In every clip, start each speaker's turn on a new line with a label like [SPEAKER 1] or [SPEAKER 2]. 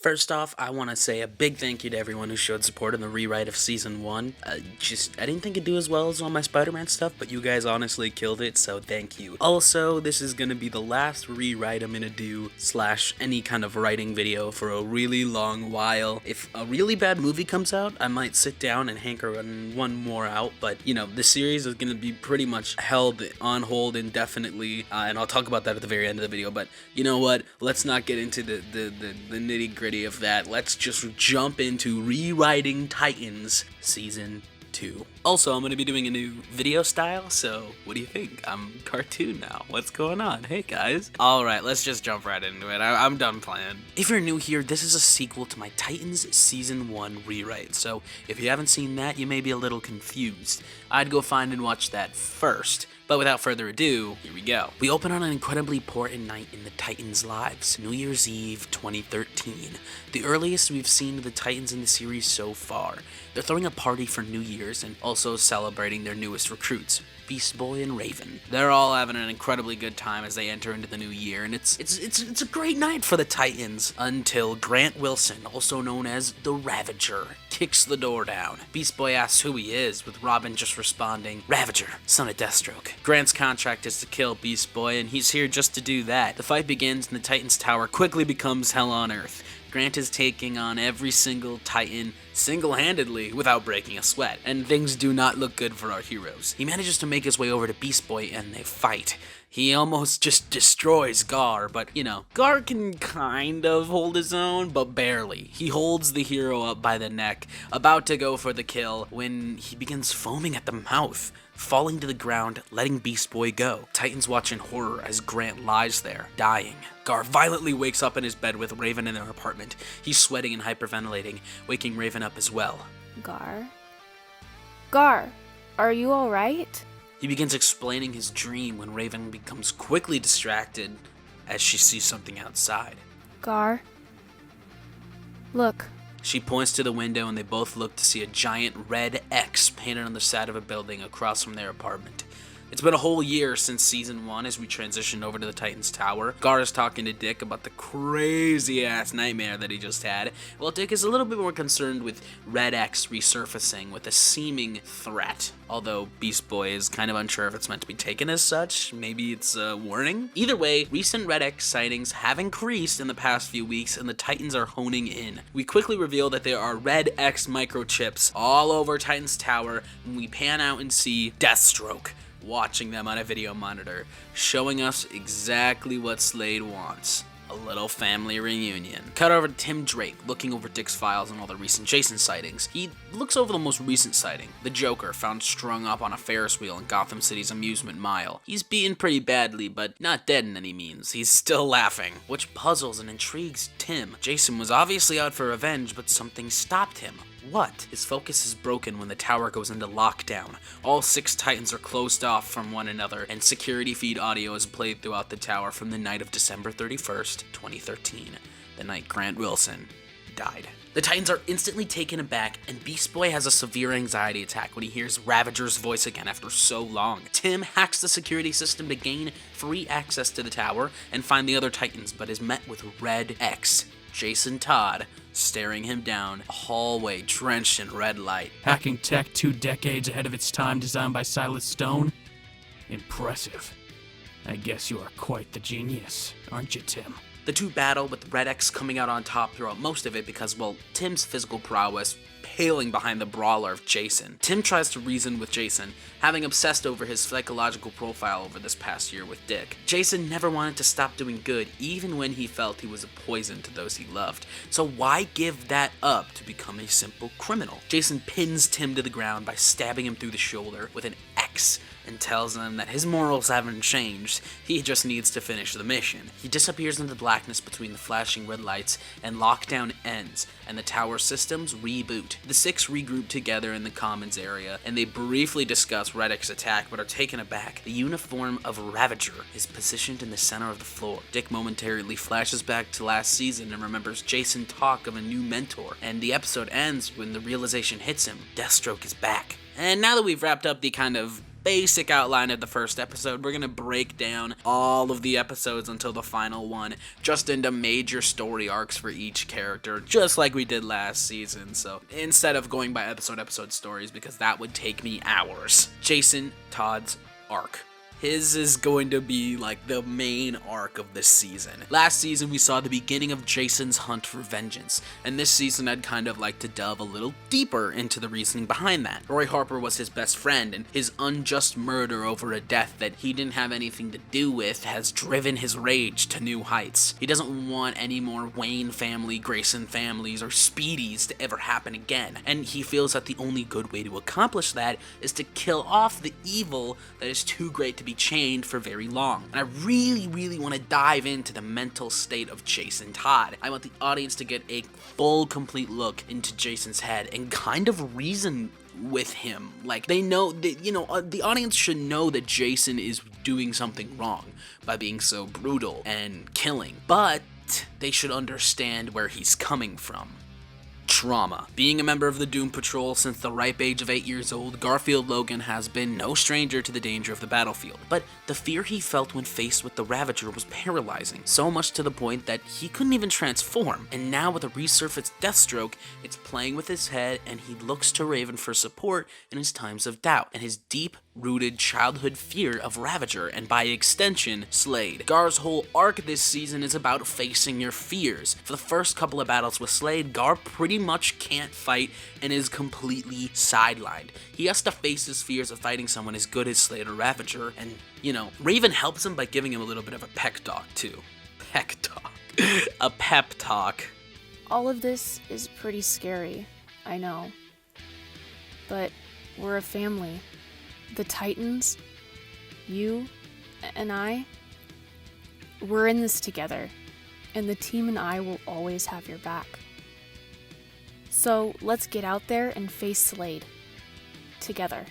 [SPEAKER 1] First off, I want to say a big thank you to everyone who showed support in the rewrite of Season 1. I didn't think it'd do as well as all my Spider-Man stuff, but you guys honestly killed it, so thank you. Also, this is going to be the last rewrite I'm going to do / any kind of writing video for a really long while. If a really bad movie comes out, I might sit down and hanker one more out, but, you know, the series is going to be pretty much held on hold indefinitely, and I'll talk about that at the very end of the video, but you know what? Let's not get into the nitty-gritty of that. Let's just jump into rewriting Titans Season 2. Also, I'm going to be doing a new video style, so what do you think? I'm cartoon now. What's going on? Hey guys. Alright, let's just jump right into it. I'm done playing. If you're new here, this is a sequel to my Titans Season 1 rewrite, so if you haven't seen that, you may be a little confused. I'd go find and watch that first. But without further ado, here we go. We open on an incredibly important night in the Titans' lives, New Year's Eve 2013. The earliest we've seen of the Titans in the series so far. They're throwing a party for New Year's and also celebrating their newest recruits, Beast Boy and Raven. They're all having an incredibly good time as they enter into the new year, and it's a great night for the Titans until Grant Wilson, also known as the Ravager, kicks the door down. Beast Boy asks who he is, with Robin just responding, "Ravager, son of Deathstroke." Grant's contract is to kill Beast Boy, and he's here just to do that. The fight begins, and the Titans Tower quickly becomes hell on Earth. Grant is taking on every single Titan single-handedly without breaking a sweat, and things do not look good for our heroes. He manages to make his way over to Beast Boy and they fight. He almost just destroys Gar, but, you know, Gar can kind of hold his own, but barely. He holds the hero up by the neck, about to go for the kill, when he begins foaming at the mouth, falling to the ground, letting Beast Boy go. Titans watch in horror as Grant lies there, dying. Gar violently wakes up in his bed with Raven in their apartment. He's sweating and hyperventilating, waking Raven up as well.
[SPEAKER 2] Gar, are you alright?
[SPEAKER 1] He begins explaining his dream when Raven becomes quickly distracted as she sees something outside.
[SPEAKER 2] Gar, look.
[SPEAKER 1] She points to the window and they both look to see a giant red X painted on the side of a building across from their apartment. It's been a whole year since Season 1 as we transitioned over to the Titans Tower. Gar is talking to Dick about the crazy-ass nightmare that he just had, while Dick is a little bit more concerned with Red X resurfacing with a seeming threat. Although Beast Boy is kind of unsure if it's meant to be taken as such, maybe it's a warning? Either way, recent Red X sightings have increased in the past few weeks and the Titans are honing in. We quickly reveal that there are Red X microchips all over Titans Tower, and we pan out and see Deathstroke watching them on a video monitor, showing us exactly what Slade wants. A little family reunion. Cut over to Tim Drake, looking over Dick's files and all the recent Jason sightings. He looks over the most recent sighting, the Joker, found strung up on a Ferris wheel in Gotham City's amusement mile. He's beaten pretty badly, but not dead in any means. He's still laughing, which puzzles and intrigues Tim. Jason was obviously out for revenge, but something stopped him. What? His focus is broken when the tower goes into lockdown. All 6 Titans are closed off from one another, and security feed audio is played throughout the tower from the night of December 31st, 2013, the night Grant Wilson died. The Titans are instantly taken aback, and Beast Boy has a severe anxiety attack when he hears Ravager's voice again after so long. Tim hacks the security system to gain free access to the tower and find the other Titans, but is met with Red X, Jason Todd, staring him down a hallway drenched in red light.
[SPEAKER 3] Hacking tech 2 decades ahead of its time, designed by Silas Stone? Impressive. I guess you are quite the genius, aren't you, Tim?
[SPEAKER 1] The two battle, with Red X coming out on top throughout most of it because, well, Tim's physical prowess paling behind the brawler of Jason. Tim tries to reason with Jason, having obsessed over his psychological profile over this past year with Dick. Jason never wanted to stop doing good, even when he felt he was a poison to those he loved. So why give that up to become a simple criminal? Jason pins Tim to the ground by stabbing him through the shoulder with an X and tells him that his morals haven't changed, he just needs to finish the mission. He disappears into the blackness between the flashing red lights, and lockdown ends, and the tower systems reboot. The 6 regroup together in the commons area, and they briefly discuss Red X's attack, but are taken aback. The uniform of Ravager is positioned in the center of the floor. Dick momentarily flashes back to last season and remembers Jason talk of a new mentor, and the episode ends when the realization hits him. Deathstroke is back. And now that we've wrapped up the kind of basic outline of the first episode. We're gonna break down all of the episodes until the final one, just into major story arcs for each character, just like we did last season. So instead of going by episode stories, because that would take me hours. Jason Todd's arc. His is going to be like the main arc of this season. Last season we saw the beginning of Jason's hunt for vengeance, and this season I'd kind of like to delve a little deeper into the reasoning behind that. Roy Harper was his best friend, and his unjust murder over a death that he didn't have anything to do with has driven his rage to new heights. He doesn't want any more Wayne family, Grayson families, or Speedies to ever happen again, and he feels that the only good way to accomplish that is to kill off the evil that is too great to be chained for very long. And I really want to dive into the mental state of Jason Todd. I want the audience to get a full, complete look into Jason's head and kind of reason with him. Like, they know that, the audience should know that Jason is doing something wrong by being so brutal and killing, but they should understand where he's coming from. Trauma. Being a member of the Doom Patrol since the ripe age of 8 years old, Garfield Logan has been no stranger to the danger of the battlefield. But the fear he felt when faced with the Ravager was paralyzing, so much to the point that he couldn't even transform. And now with a resurfaced Deathstroke, it's playing with his head, and he looks to Raven for support in his times of doubt, and his deep-rooted childhood fear of Ravager, and by extension, Slade. Gar's whole arc this season is about facing your fears. For the first couple of battles with Slade, Gar pretty much can't fight and is completely sidelined. He has to face his fears of fighting someone as good as Slade or Ravager, and, Raven helps him by giving him a little bit of a pep talk, too. Pep talk. A pep talk.
[SPEAKER 2] All of this is pretty scary, I know. But we're a family. The Titans, you, and I, we're in this together, and the team and I will always have your back. So let's get out there and face Slade. Together.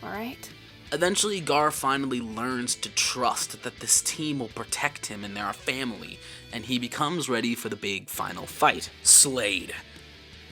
[SPEAKER 2] Alright?
[SPEAKER 1] Eventually, Gar finally learns to trust that this team will protect him and they're a family, and he becomes ready for the big final fight. Slade.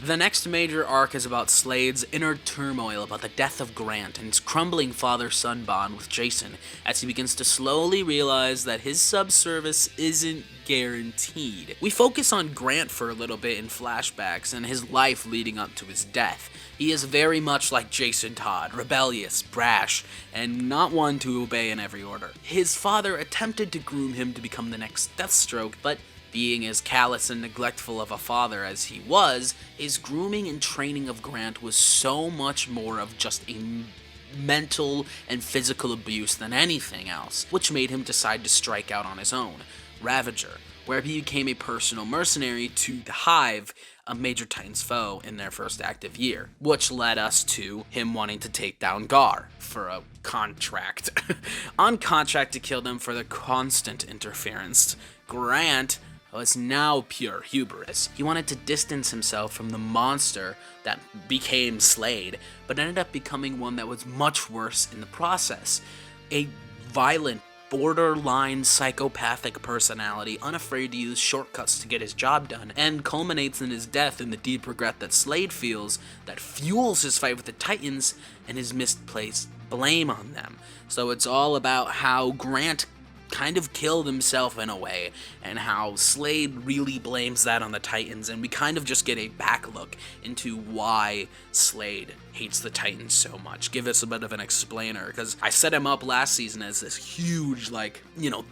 [SPEAKER 1] The next major arc is about Slade's inner turmoil about the death of Grant and his crumbling father-son bond with Jason, as he begins to slowly realize that his subservice isn't guaranteed. We focus on Grant for a little bit in flashbacks and his life leading up to his death. He is very much like Jason Todd, rebellious, brash, and not one to obey in every order. His father attempted to groom him to become the next Deathstroke, but being as callous and neglectful of a father as he was, his grooming and training of Grant was so much more of just a mental and physical abuse than anything else, which made him decide to strike out on his own. Ravager, where he became a personal mercenary to the Hive, a major Titan's foe in their first active year, which led us to him wanting to take down Gar for a contract. On contract to kill them for their constant interference. Grant was now pure hubris. He wanted to distance himself from the monster that became Slade, but ended up becoming one that was much worse in the process. A violent, borderline psychopathic personality, unafraid to use shortcuts to get his job done, and culminates in his death in the deep regret that Slade feels that fuels his fight with the Titans and his misplaced blame on them. So it's all about how Grant kind of killed himself in a way, and how Slade really blames that on the Titans, and we kind of just get a back look into why Slade hates the Titans so much. Give us a bit of an explainer, because I set him up last season as this huge,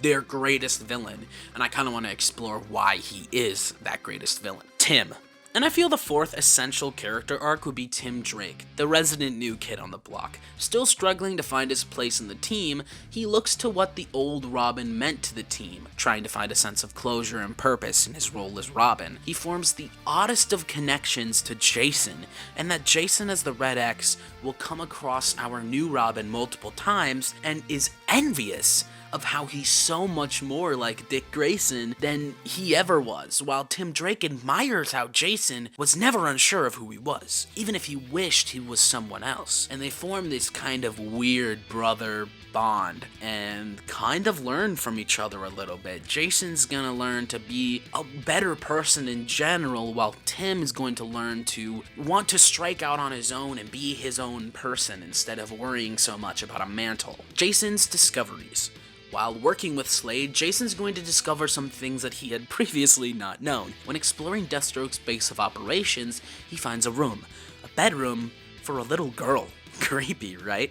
[SPEAKER 1] their greatest villain, and I kind of want to explore why he is that greatest villain. Tim. And I feel the fourth essential character arc would be Tim Drake, the resident new kid on the block. Still struggling to find his place in the team, he looks to what the old Robin meant to the team, trying to find a sense of closure and purpose in his role as Robin. He forms the oddest of connections to Jason, and that Jason as the Red X will come across our new Robin multiple times and is envious of how he's so much more like Dick Grayson than he ever was, while Tim Drake admires how Jason was never unsure of who he was, even if he wished he was someone else. And they form this kind of weird brother bond and kind of learn from each other a little bit. Jason's gonna learn to be a better person in general, while Tim is going to learn to want to strike out on his own and be his own person instead of worrying so much about a mantle. Jason's discoveries. While working with Slade, Jason's going to discover some things that he had previously not known. When exploring Deathstroke's base of operations, he finds a room, a bedroom for a little girl. Creepy, right?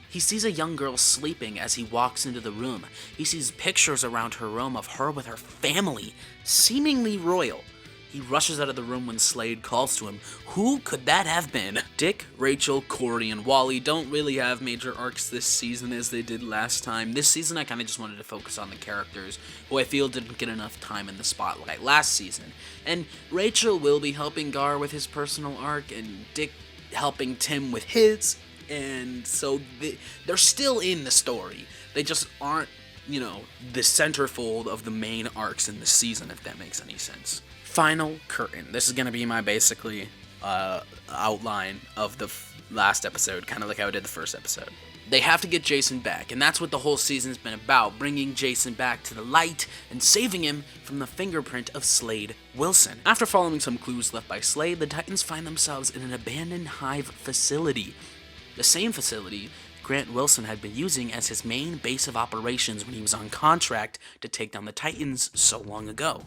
[SPEAKER 1] He sees a young girl sleeping as he walks into the room. He sees pictures around her room of her with her family, seemingly royal. He rushes out of the room when Slade calls to him. Who could that have been? Dick, Rachel, Corey, and Wally don't really have major arcs this season as they did last time. This season I kind of just wanted to focus on the characters who I feel didn't get enough time in the spotlight last season. And Rachel will be helping Gar with his personal arc, and Dick helping Tim with his. And so they're still in the story. They just aren't, the centerfold of the main arcs in the season, if that makes any sense. Final curtain. This is going to be my basically outline of the last episode, kind of like how I did the first episode. They have to get Jason back, and that's what the whole season's been about, bringing Jason back to the light and saving him from the fingerprint of Slade Wilson. After following some clues left by Slade, the Titans find themselves in an abandoned hive facility. The same facility Grant Wilson had been using as his main base of operations when he was on contract to take down the Titans so long ago.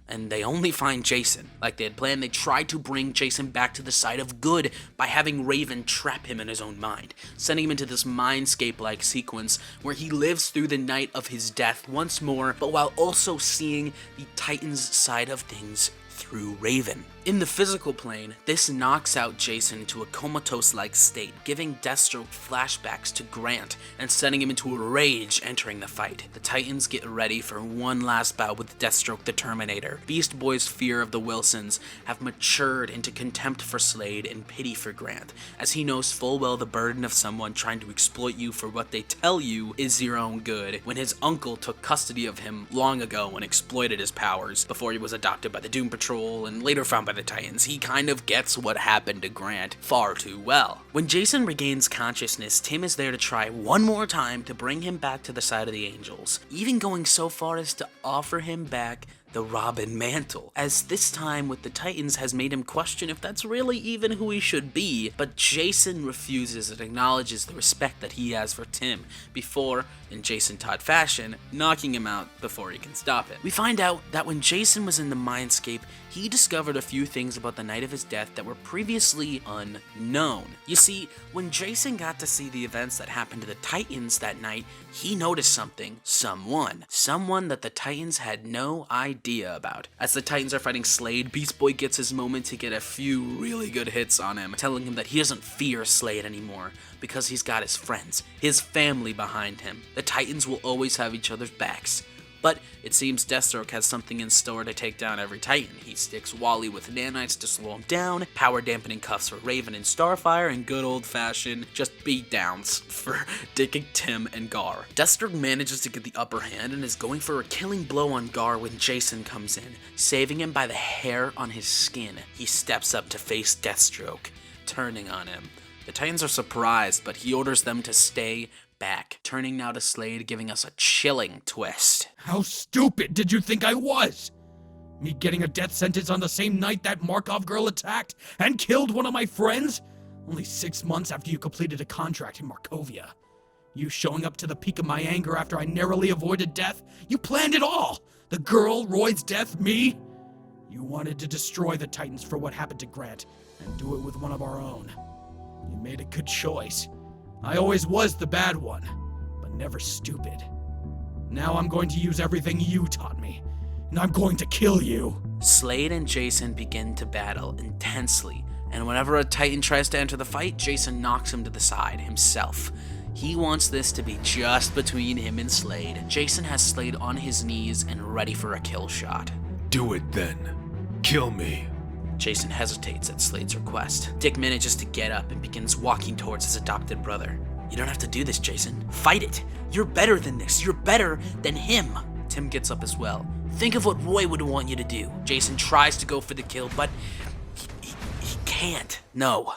[SPEAKER 1] And they only find Jason. Like they had planned, they tried to bring Jason back to the side of good by having Raven trap him in his own mind, sending him into this mindscape-like sequence where he lives through the night of his death once more, but while also seeing the Titans' side of things through Raven. In the physical plane, this knocks out Jason into a comatose-like state, giving Deathstroke flashbacks to Grant and sending him into a rage entering the fight. The Titans get ready for one last bout with Deathstroke the Terminator. Beast Boy's fear of the Wilsons have matured into contempt for Slade and pity for Grant, as he knows full well the burden of someone trying to exploit you for what they tell you is your own good, when his uncle took custody of him long ago and exploited his powers before he was adopted by the Doom Patrol and later found by the Titans. He kind of gets what happened to Grant far too well. When Jason regains consciousness, Tim is there to try one more time to bring him back to the side of the Angels, even going so far as to offer him back the Robin mantle, as this time with the Titans has made him question if that's really even who he should be, but Jason refuses and acknowledges the respect that he has for Tim, before, in Jason Todd fashion, knocking him out before he can stop it. We find out that when Jason was in the Mindscape, he discovered a few things about the night of his death that were previously unknown. You see, when Jason got to see the events that happened to the Titans that night, he noticed something, someone that the Titans had no idea about. As the Titans are fighting Slade, Beast Boy gets his moment to get a few really good hits on him, telling him that he doesn't fear Slade anymore because he's got his friends, his family behind him. The Titans will always have each other's backs. But it seems Deathstroke has something in store to take down every Titan. He sticks Wally with nanites to slow him down, power dampening cuffs for Raven and Starfire, and good old-fashioned just beatdowns for Dick and Tim and Gar. Deathstroke manages to get the upper hand and is going for a killing blow on Gar when Jason comes in, saving him by the hair on his skin. He steps up to face Deathstroke, turning on him. The Titans are surprised, but he orders them to stay back, turning now to Slade, giving us a chilling twist.
[SPEAKER 3] How stupid did you think I was? Me getting a death sentence on the same night that Markov girl attacked and killed one of my friends? Only 6 months after you completed a contract in Markovia. You showing up to the peak of my anger after I narrowly avoided death? You planned it all! The girl, Roy's death, me? You wanted to destroy the Titans for what happened to Grant, and do it with one of our own. You made a good choice. I always was the bad one, but never stupid. Now I'm going to use everything you taught me, and I'm going to kill you.
[SPEAKER 1] Slade and Jason begin to battle intensely, and whenever a Titan tries to enter the fight, Jason knocks him to the side himself. He wants this to be just between him and Slade. Jason has Slade on his knees and ready for a kill shot.
[SPEAKER 4] Do it then. Kill me.
[SPEAKER 1] Jason hesitates at Slade's request. Dick manages to get up and begins walking towards his adopted brother. You don't have to do this, Jason. Fight it. You're better than this. You're better than him. Tim gets up as well. Think of what Roy would want you to do. Jason tries to go for the kill, but he can't. No,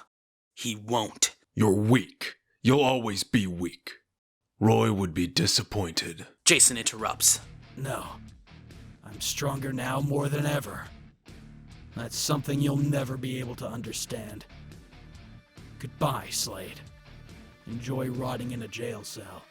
[SPEAKER 1] he won't.
[SPEAKER 4] You're weak. You'll always be weak. Roy would be disappointed.
[SPEAKER 1] Jason interrupts.
[SPEAKER 3] No. I'm stronger now more than ever. That's something you'll never be able to understand. Goodbye, Slade. Enjoy rotting in a jail cell.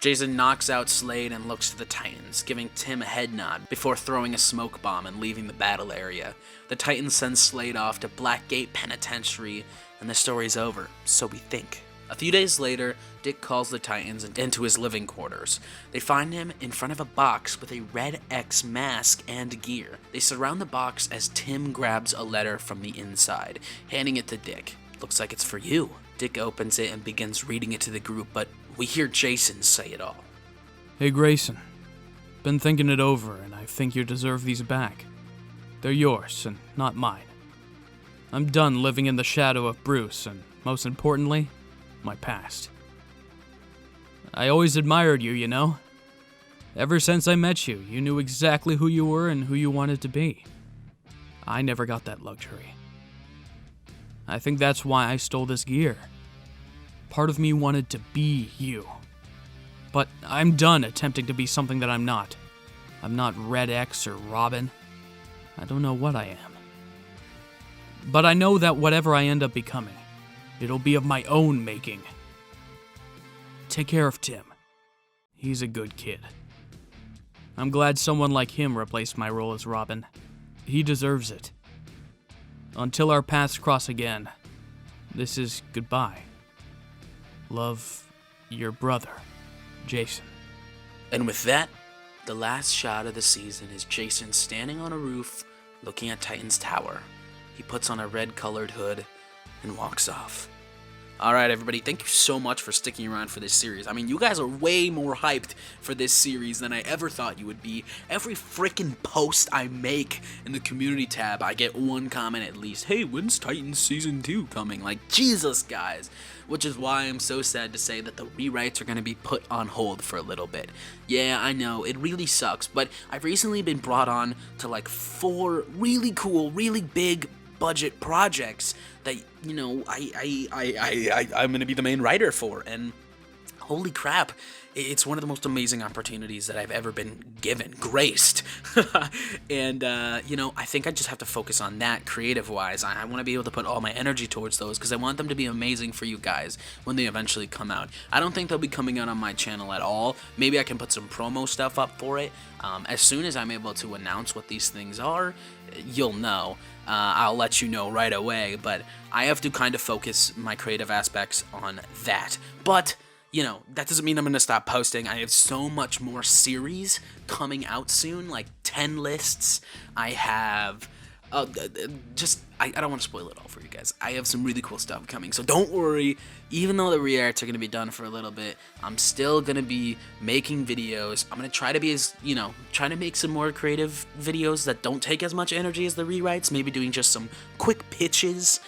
[SPEAKER 1] Jason knocks out Slade and looks to the Titans, giving Tim a head nod before throwing a smoke bomb and leaving the battle area. The Titans send Slade off to Blackgate Penitentiary, and the story's over, so we think. A few days later, Dick calls the Titans into his living quarters. They find him in front of a box with a red X mask and gear. They surround the box as Tim grabs a letter from the inside, handing it to Dick. Looks like it's for you. Dick opens it and begins reading it to the group, but we hear Jason say it all.
[SPEAKER 5] Hey Grayson, been thinking it over and I think you deserve these back. They're yours and not mine. I'm done living in the shadow of Bruce and, most importantly, my past. I always admired you, you know? Ever since I met you, you knew exactly who you were and who you wanted to be. I never got that luxury. I think that's why I stole this gear. Part of me wanted to be you. But I'm done attempting to be something that I'm not. I'm not Red X or Robin. I don't know what I am. But I know that whatever I end up becoming, it'll be of my own making. Take care of Tim. He's a good kid. I'm glad someone like him replaced my role as Robin. He deserves it. Until our paths cross again, this is goodbye. Love, your brother, Jason.
[SPEAKER 1] And with that, the last shot of the season is Jason standing on a roof looking at Titan's Tower. He puts on a red-colored hood and walks off. Alright everybody, thank you so much for sticking around for this series. I mean, you guys are way more hyped for this series than I ever thought you would be. Every freaking post I make in the community tab, I get one comment at least. Hey, when's Titans Season 2 coming? Like, Jesus, guys. Which is why I'm so sad to say that the rewrites are going to be put on hold for a little bit. Yeah, I know, it really sucks, but I've recently been brought on to like 4 really cool, really big budget projects that, you know, I'm gonna be the main writer for, and holy crap, it's one of the most amazing opportunities that I've ever been given, graced. And, you know, I think I just have to focus on that creative-wise. I want to be able to put all my energy towards those because I want them to be amazing for you guys when they eventually come out. I don't think they'll be coming out on my channel at all. Maybe I can put some promo stuff up for it. As soon as I'm able to announce what these things are, you'll know. I'll let you know right away, but I have to kind of focus my creative aspects on that. But, you know, that doesn't mean I'm going to stop posting. I have so much more series coming out soon, like 10 lists. I have, I don't want to spoil it all for you guys. I have some really cool stuff coming, so don't worry. Even though the re-arts are going to be done for a little bit, I'm still going to be making videos. I'm going to try to be as, you know, trying to make some more creative videos that don't take as much energy as the rewrites. Maybe doing just some quick pitches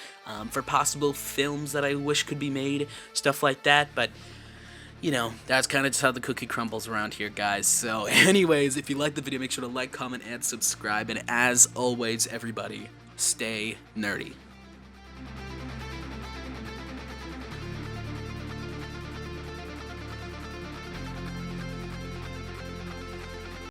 [SPEAKER 1] for possible films that I wish could be made, stuff like that. But, you know, that's kind of just how the cookie crumbles around here, guys. So anyways, if you liked the video, make sure to like, comment, and subscribe. And as always, everybody, stay nerdy.